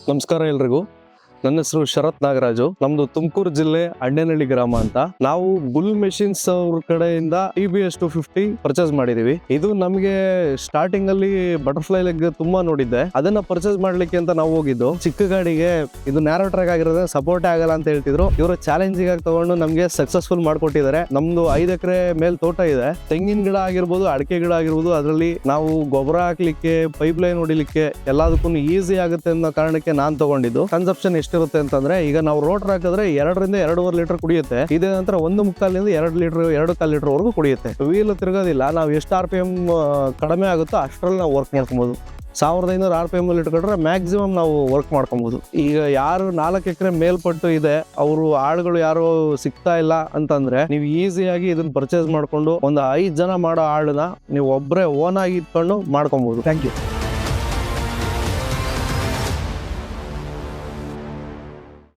ನಮಸ್ಕಾರ ಎಲ್ರಿಗೂ. ನನ್ನ ಹೆಸರು ಶರತ್ ನಾಗರಾಜು. ನಮ್ದು ತುಮಕೂರು ಜಿಲ್ಲೆ ಅಣ್ಣನಹಳ್ಳಿ ಗ್ರಾಮ ಅಂತ. ನಾವು ಬುಲ್ ಮೆಷಿನ್ಸ್ ಅವ್ರ ಕಡೆಯಿಂದ TBS 250 ಪರ್ಚೇಸ್ ಮಾಡಿದೀವಿ. ಇದು ನಮಗೆ ಸ್ಟಾರ್ಟಿಂಗ್ ಅಲ್ಲಿ ಬಟರ್ಫ್ಲೈ ಲೆಗ್ ತುಂಬಾ ನೋಡಿದ್ದೆ, ಅದನ್ನ ಪರ್ಚೇಸ್ ಮಾಡ್ಲಿಕ್ಕೆ ಅಂತ ನಾವು ಹೋಗಿದ್ದು. ಚಿಕ್ಕ ಗಾಡಿಗೆ ಇದು ನ್ಯಾರೋ ಟ್ರ್ಯಾಕ್ ಆಗಿರೋದ್ರೆ ಸಪೋರ್ಟ್ ಆಗಲ್ಲ ಅಂತ ಹೇಳ್ತಿದ್ರು. ಇವರು ಚಾಲೆಂಜಿಂಗ್ ಆಗಿ ತಗೊಂಡು ನಮ್ಗೆ ಸಕ್ಸಸ್ಫುಲ್ ಮಾಡ್ಕೊಟ್ಟಿದ್ದಾರೆ. ನಮ್ದು 5 ಎಕರೆ ಮೇಲ್ ತೋಟ ಇದೆ. ತೆಂಗಿನ ಗಿಡ ಆಗಿರ್ಬೋದು, ಅಡಿಕೆ ಗಿಡ ಆಗಿರ್ಬೋದು, ಅದರಲ್ಲಿ ನಾವು ಗೊಬ್ಬರ ಹಾಕ್ಲಿಕ್ಕೆ, ಪೈಪ್ ಲೈನ್ ಹೊಡಿಲಿಕ್ಕೆ ಎಲ್ಲದಕ್ಕೂ ಈಸಿ ಆಗುತ್ತೆ ಅನ್ನೋ ಕಾರಣಕ್ಕೆ ನಾನ್ ತಗೊಂಡಿದ್ದು. ಕನ್ಸಪ್ಷನ್ ಎಷ್ಟಿರುತ್ತೆ ಅಂತಂದ್ರೆ, ಈಗ ನಾವು ರೋಟರ್ ಹಾಕಿದ್ರೆ 2 ರಿಂದ 2.5 ಲೀಟರ್ ಕುಡಿಯುತ್ತೆ. ಇದೇ ನಂತರ 1.25 ರಿಂದ 2 ಲೀಟರ್ 2.25 ಲೀಟರ್ ವರೆಗೂ ಕುಡಿಯುತ್ತೆ. ವೀಲ್ ತಿರುಗೋದಿಲ್ಲ. ನಾವು ಎಷ್ಟು RPM ಕಡಿಮೆ ಆಗುತ್ತೋ ಅಷ್ಟರಲ್ಲಿ ನಾವು ವರ್ಕ್ ಮಾಡ್ಕೊಬಹುದು. 1500 RPM ಇಟ್ಕೊಂಡ್ರೆ ಮ್ಯಾಕ್ಸಿಮಮ್ ನಾವು ವರ್ಕ್ ಮಾಡ್ಕೊಬಹುದು. ಈಗ ಯಾರು 4 ಎಕರೆ ಮೇಲ್ಪಟ್ಟು ಇದೆ, ಅವರು ಆಳುಗಳು ಯಾರು ಸಿಗ್ತಾ ಇಲ್ಲ ಅಂತಂದ್ರೆ, ನೀವು ಈಸಿಯಾಗಿ ಇದನ್ನ ಪರ್ಚೇಸ್ ಮಾಡ್ಕೊಂಡು ಒಂದು 5 ಜನ ಮಾಡೋ ಆಳನ್ನ ನೀವು ಒಬ್ಬರೇ ಓನ್ ಆಗಿ ಇಟ್ಕೊಂಡು ಮಾಡ್ಕೊಬಹುದು. Thank you.